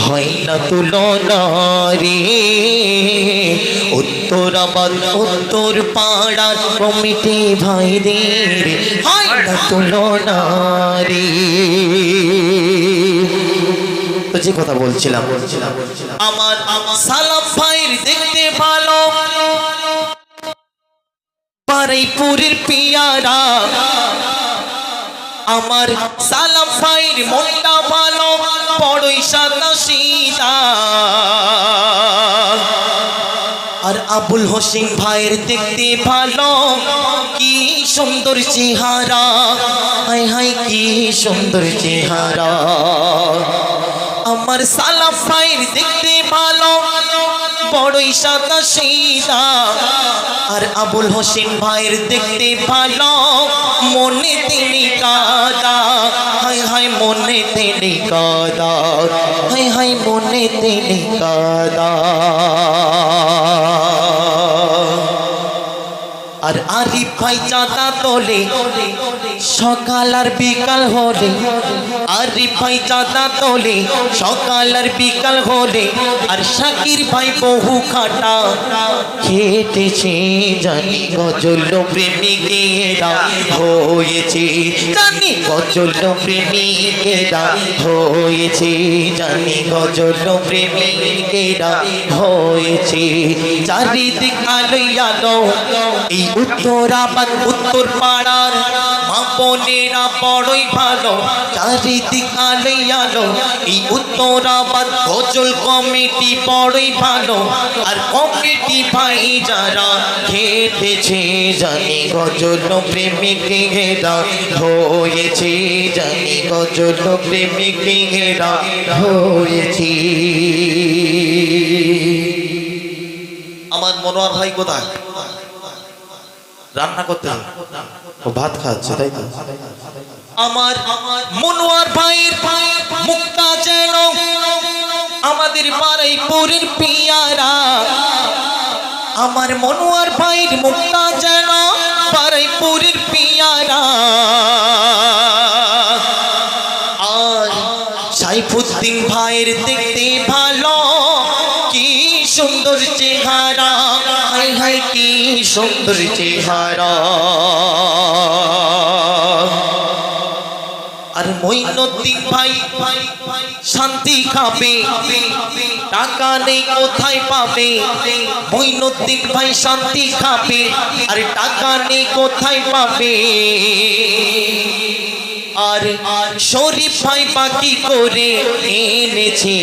হয় না তুলনা রে। উত্তরাবাদ উত্তর পাড়ার কমিটি ভাইদের হয় না তুলনা রে। তো যে কথা বলছিলাম আমার সালাম ভাইয়ের দেখতে ভালো বারুইপুরের পিয়ারা। আমার সালাম ভাইয়ের মনটা ভালো বড়ই সাদা সিধা। আর আবুল হোসেন ভাইয়ের দেখতে ভালো কি সুন্দর চেহারা। হায় হায় কি সুন্দর চেহারা। আমার সালাম ভাইয়ের দেখতে ভালো বড়ই সাদা সিধা। আর আবুল হোসেন ভাইয়ের দেখতে ভালো মনে তিনি কাদা। হায় হায় মনে তিনি কাদা। হায় হায় মনে তিনি কাদা। আর আরিফ ভাই চাঁদা তোলে সকাল আর বিকাল হলে। আরিফ ভাই চাঁদা তোলে সকাল আর বিকাল হলে। আর শাকির ভাই বহু খাটা খেটেছে জানি গজল প্রেমিকেরা হয়েছে। জানি গজল প্রেমিকেরা হয়েছে। জানি গজল প্রেমিকেরা হয়েছে। চারিদিক আলো আলো এই উত্তরাবাদ উত্তর পাড়ার মা বোনেরা বড়ই ভালো। চারিদিক আলো আলো এই উত্তরাবাদ গজল কমিটি বড়ই ভালো। আর কমিটি ভাই যারা খেটেছে জানি গজল প্রেমিকেরা হয়েছে। জানি গজল প্রেমিকেরা হয়েছে। আমার মনোয়ার ভাই কোথায়? রান্না করতে ও ভাত খাচ্ছে তাই তো। আমার মনোয়ার ভাইয়ের মুক্তা যেন আমাদের বারুইপুরের পিয়ারা। আমার মনোয়ার ভাইয়ের মুক্তা যেন বারুইপুরের পিয়ারা। আর সাইফুদ্দিন ভাইয়ের দেখতে ভালো কি সুন্দর চেহারা। হায় হায় কি সুন্দর চেহারা। আর মঈনুদ্দিন ভাই শান্তি খাবে টাকা নেই কোথায় পাবে। মঈনুদ্দিন ভাই শান্তি খাবে আর টাকা নেই কোথায় পাবে। আর শরীফ ভাই বাকি করে এনেছে